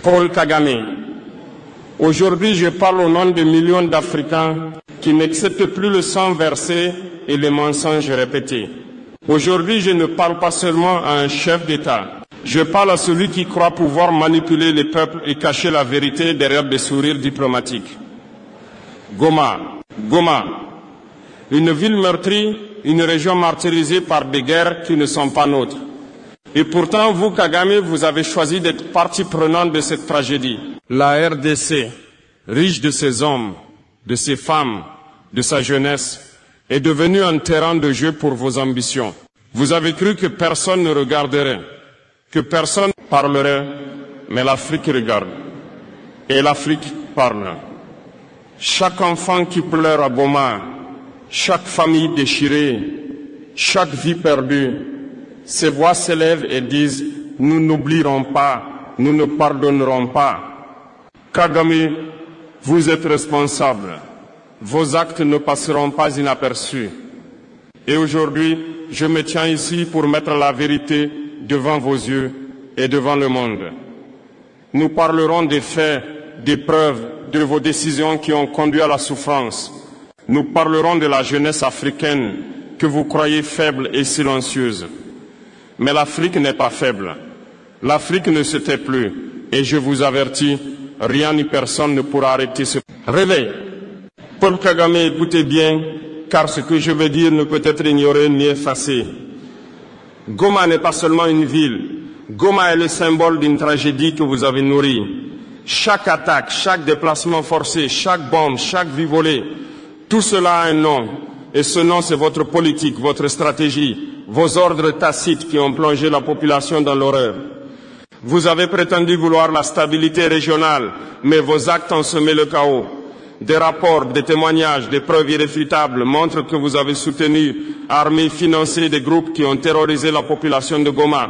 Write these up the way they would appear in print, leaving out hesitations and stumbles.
Paul Kagame. Aujourd'hui, je parle au nom de millions d'Africains qui n'acceptent plus le sang versé et les mensonges répétés. Aujourd'hui, je ne parle pas seulement à un chef d'État. Je parle à celui qui croit pouvoir manipuler les peuples et cacher la vérité derrière des sourires diplomatiques. Goma. Goma. Une ville meurtrie, une région martyrisée par des guerres qui ne sont pas nôtres. Et pourtant, vous, Kagame, vous avez choisi d'être partie prenante de cette tragédie. La RDC, riche de ses hommes, de ses femmes, de sa jeunesse, est devenue un terrain de jeu pour vos ambitions. Vous avez cru que personne ne regarderait, que personne parlerait, mais l'Afrique regarde. Et l'Afrique parle. Chaque enfant qui pleure à Goma, chaque famille déchirée, chaque vie perdue, ces voix s'élèvent et disent « Nous n'oublierons pas, nous ne pardonnerons pas ». Kagame, vous êtes responsable. Vos actes ne passeront pas inaperçus. Et aujourd'hui, je me tiens ici pour mettre la vérité devant vos yeux et devant le monde. Nous parlerons des faits, des preuves, de vos décisions qui ont conduit à la souffrance. Nous parlerons de la jeunesse africaine que vous croyez faible et silencieuse. Mais l'Afrique n'est pas faible. L'Afrique ne se tait plus. Et je vous avertis, rien ni personne ne pourra arrêter ce réveil. Paul Kagame, écoutez bien, car ce que je veux dire ne peut être ignoré ni effacé. Goma n'est pas seulement une ville. Goma est le symbole d'une tragédie que vous avez nourrie. Chaque attaque, chaque déplacement forcé, chaque bombe, chaque vie volée, tout cela a un nom. Et ce nom, c'est votre politique, votre stratégie, vos ordres tacites qui ont plongé la population dans l'horreur. Vous avez prétendu vouloir la stabilité régionale, mais vos actes ont semé le chaos. Des rapports, des témoignages, des preuves irréfutables montrent que vous avez soutenu, armé, financé des groupes qui ont terrorisé la population de Goma.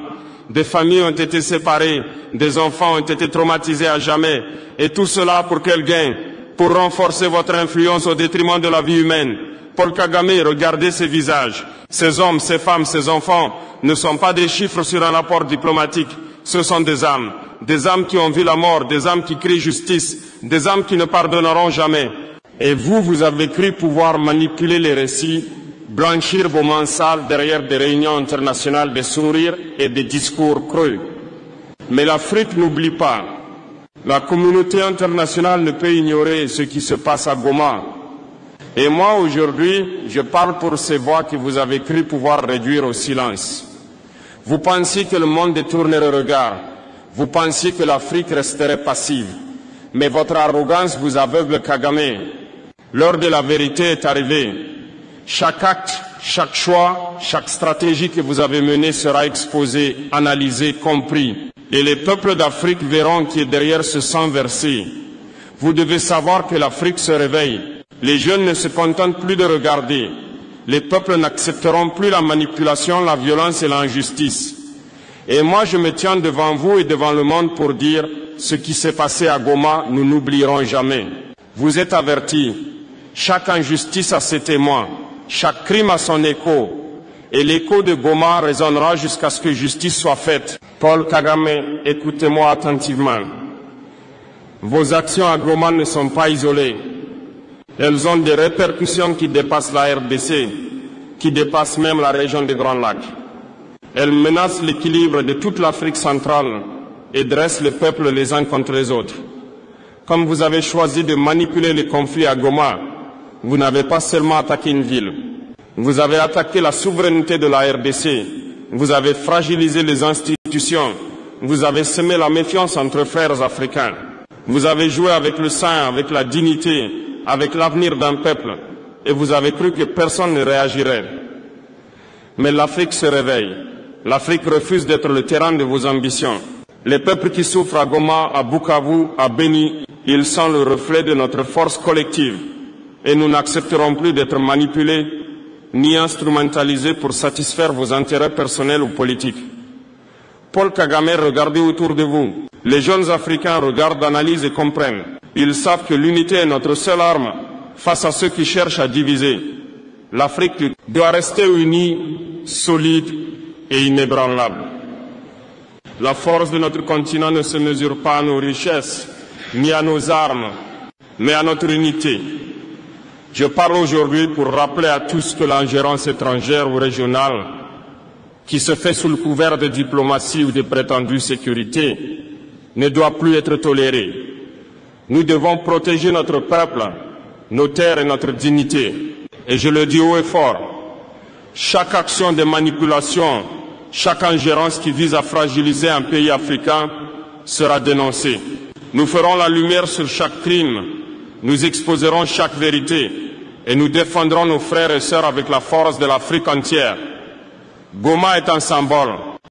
Des familles ont été séparées, des enfants ont été traumatisés à jamais. Et tout cela pour quel gain? Pour renforcer votre influence au détriment de la vie humaine. Paul Kagame, regardez ces visages. Ces hommes, ces femmes, ces enfants ne sont pas des chiffres sur un rapport diplomatique. Ce sont des âmes qui ont vu la mort, des âmes qui crient justice, des âmes qui ne pardonneront jamais. Et vous, vous avez cru pouvoir manipuler les récits, blanchir vos mains sales derrière des réunions internationales, des sourires et des discours creux. Mais l'Afrique n'oublie pas. La communauté internationale ne peut ignorer ce qui se passe à Goma. Et moi, aujourd'hui, je parle pour ces voix que vous avez cru pouvoir réduire au silence. Vous pensiez que le monde détournerait le regard. Vous pensiez que l'Afrique resterait passive. Mais votre arrogance vous aveugle, Kagame. L'heure de la vérité est arrivée. Chaque acte, chaque choix, chaque stratégie que vous avez menée sera exposée, analysée, compris. Et les peuples d'Afrique verront qui est derrière ce sang versé. Vous devez savoir que l'Afrique se réveille. Les jeunes ne se contentent plus de regarder. Les peuples n'accepteront plus la manipulation, la violence et l'injustice. Et moi, je me tiens devant vous et devant le monde pour dire ce qui s'est passé à Goma, nous n'oublierons jamais. Vous êtes avertis. Chaque injustice a ses témoins. Chaque crime a son écho. Et l'écho de Goma résonnera jusqu'à ce que justice soit faite. Paul Kagame, écoutez-moi attentivement. Vos actions à Goma ne sont pas isolées. Elles ont des répercussions qui dépassent la RDC, qui dépassent même la région des Grands Lacs. Elles menacent l'équilibre de toute l'Afrique centrale et dressent les peuples les uns contre les autres. Comme vous avez choisi de manipuler les conflits à Goma, vous n'avez pas seulement attaqué une ville. Vous avez attaqué la souveraineté de la RDC. Vous avez fragilisé les institutions. Vous avez semé la méfiance entre frères africains. Vous avez joué avec le sang, avec la dignité, avec l'avenir d'un peuple, et vous avez cru que personne ne réagirait. Mais l'Afrique se réveille. L'Afrique refuse d'être le terrain de vos ambitions. Les peuples qui souffrent à Goma, à Bukavu, à Beni, ils sont le reflet de notre force collective. Et nous n'accepterons plus d'être manipulés ni instrumentalisés pour satisfaire vos intérêts personnels ou politiques. Paul Kagame, regardez autour de vous. Les jeunes Africains regardent, analysent et comprennent. Ils savent que l'unité est notre seule arme face à ceux qui cherchent à diviser. L'Afrique doit rester unie, solide et inébranlable. La force de notre continent ne se mesure pas à nos richesses, ni à nos armes, mais à notre unité. Je parle aujourd'hui pour rappeler à tous que l'ingérence étrangère ou régionale, qui se fait sous le couvert de diplomatie ou de prétendue sécurité, ne doit plus être tolérée. Nous devons protéger notre peuple, nos terres et notre dignité. Et je le dis haut et fort, chaque action de manipulation, chaque ingérence qui vise à fragiliser un pays africain sera dénoncée. Nous ferons la lumière sur chaque crime, nous exposerons chaque vérité et nous défendrons nos frères et sœurs avec la force de l'Afrique entière. Goma est un symbole.